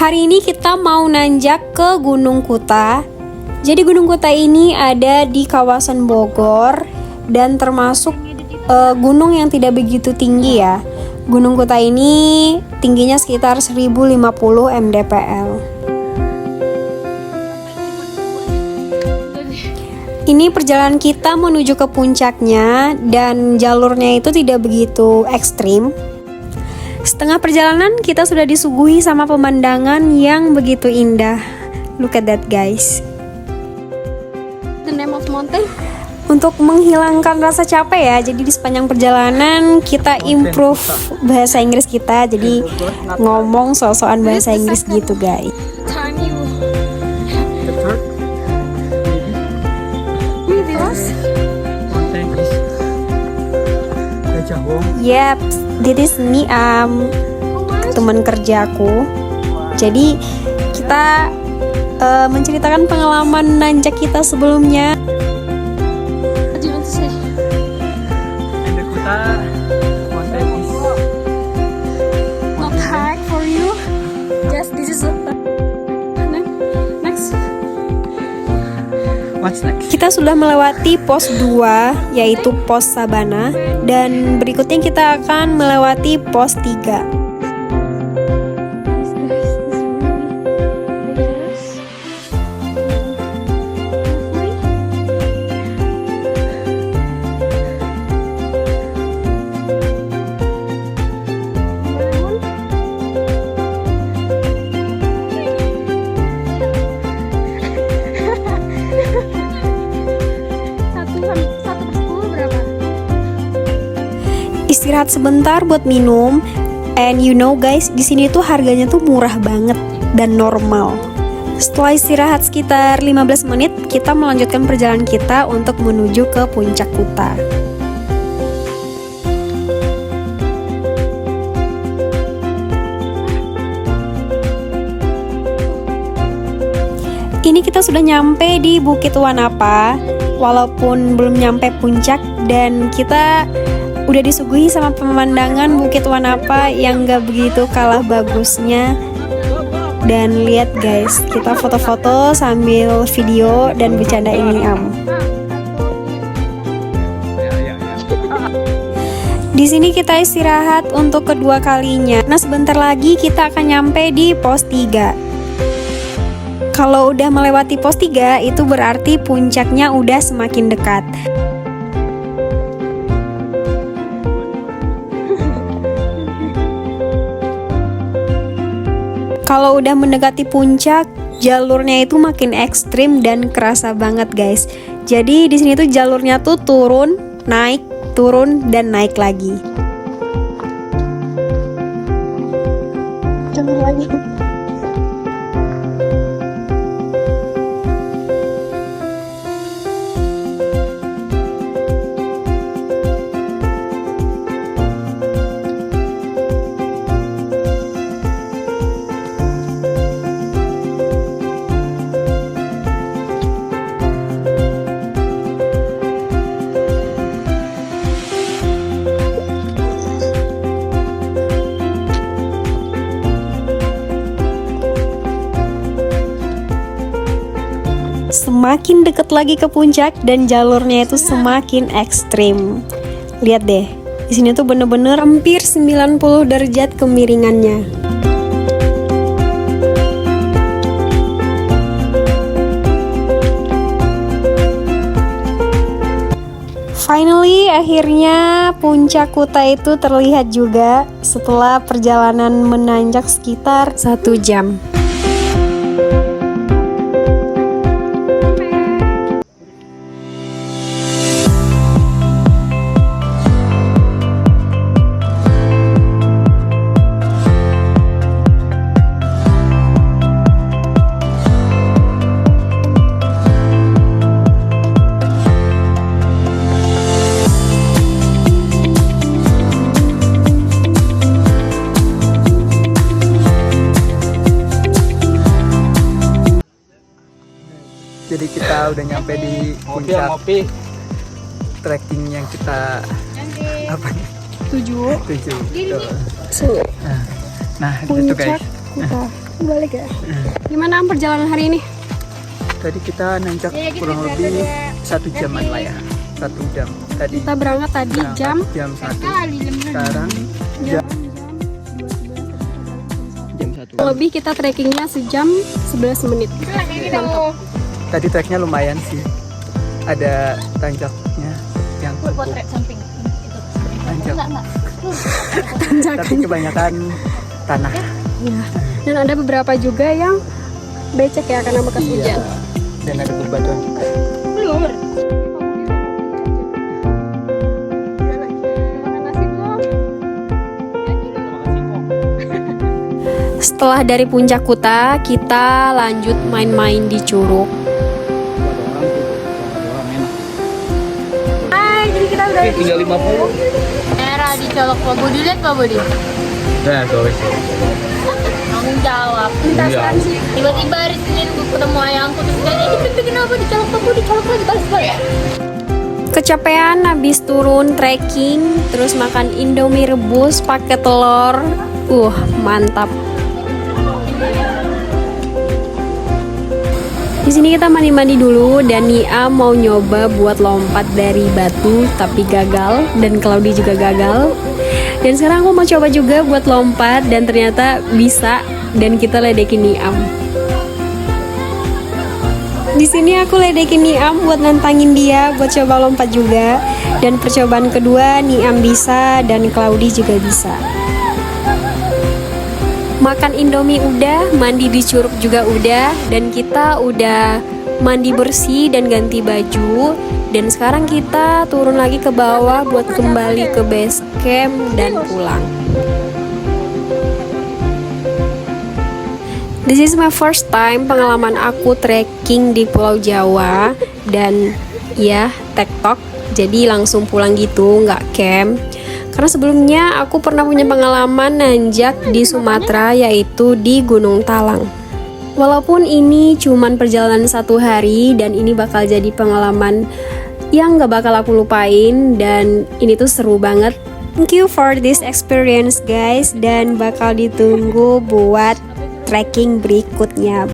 Hari ini kita mau nanjak ke Gunung Kuta. Jadi Gunung Kuta ini ada di kawasan Bogor dan termasuk gunung yang tidak begitu tinggi ya. Gunung Kuta ini tingginya sekitar 1050 mdpl. Ini perjalanan kita menuju ke puncaknya dan jalurnya itu tidak begitu ekstrim. Setengah perjalanan kita sudah disuguhi sama pemandangan yang begitu indah. Look at that guys. The name of mountain? Untuk menghilangkan rasa capek ya, jadi di sepanjang perjalanan kita improve bahasa Inggris kita, jadi ngomong so-soan bahasa Inggris gitu guys. Yep, this is me, teman kerjaku. Jadi kita menceritakan pengalaman nanjak kita sebelumnya. Not hard for you. Just this is next. What's next? Kita sudah melewati pos 2 yaitu pos Sabana dan berikutnya kita akan melewati pos 3. Istirahat sebentar buat minum, and you know guys, di sini tuh harganya tuh murah banget dan normal. Setelah istirahat sekitar 15 menit, kita melanjutkan perjalanan kita untuk menuju ke puncak Kuta. Ini kita sudah nyampe di Bukit Wanapa, walaupun belum nyampe puncak, dan kita udah disuguhi sama pemandangan Bukit Wanapa yang gak begitu kalah bagusnya. Dan lihat guys, kita foto-foto sambil video dan bercanda ini Di sini kita istirahat untuk kedua kalinya. Nah, sebentar lagi kita akan nyampe di pos 3. Kalau udah melewati pos 3, itu berarti puncaknya udah semakin dekat. Kalau udah mendekati puncak, jalurnya itu makin ekstrim dan kerasa banget guys. Jadi di sini tuh jalurnya tuh turun, dan naik lagi. Jangan lagi. Semakin deket lagi ke puncak dan jalurnya itu semakin ekstrim. Lihat deh, di sini tuh bener-bener hampir 90 derajat kemiringannya. Finally, akhirnya puncak Kuta itu terlihat juga setelah perjalanan menanjak sekitar 1 jam. Jadi kita udah nyampe di puncak trekking yang kita apa nih? Tujuh. Tujuh. So, Nah, itu guys. Kuta. Balik ya. Gimana perjalanan hari ini? Tadi kita nanjak kurang lebih 1 jaman lah ya. 1 jam. Tadi Kita berangkat tadi jam 1. Sekarang jam 1. lebih, kita trekkingnya sejam 11 menit. Mantap. Tadi treknya lumayan sih. Ada tanjaknya yang cukup tanjak. Tapi kebanyakan tanah. Ya. Dan ada beberapa juga yang becek ya karena bekas hujan. Dan ada bebatuan juga. Setelah dari Puncak Kuta, kita lanjut main-main di Curug. Hai, jadi kita udah tinggal 50. Merah dicolok Pak Budi, lihat Pak Budi. Nah, tuh. Tanggung jawab. Tiba-tiba hari Senin gue ketemu ayangku terus bilang, ini kenapa dicolok Pak Budi, colok lagi balas-balas. kecapean habis turun trekking, terus makan Indomie rebus pakai telur. Mantap. Di sini kita mandi-mandi dulu dan Nia mau nyoba buat lompat dari batu tapi gagal, dan Claudi juga gagal. Dan sekarang aku mau coba juga buat lompat dan ternyata bisa, dan kita ledekin Niam. Di sini aku ledekin Niam buat nantangin dia buat coba lompat juga, dan percobaan kedua Niam bisa dan Claudi juga bisa. Makan Indomie udah, mandi di Curug juga udah, dan kita udah mandi bersih dan ganti baju. Dan sekarang kita turun lagi ke bawah buat kembali ke base camp dan pulang. This is my first time pengalaman aku trekking di Pulau Jawa, dan ya tektok, jadi langsung pulang gitu, nggak camp. Karena sebelumnya aku pernah punya pengalaman nanjak di Sumatera, yaitu di Gunung Talang. Walaupun ini cuman perjalanan 1 hari, dan ini bakal jadi pengalaman yang gak bakal aku lupain, dan ini tuh seru banget. Thank you for this experience guys, dan bakal ditunggu buat trekking berikutnya.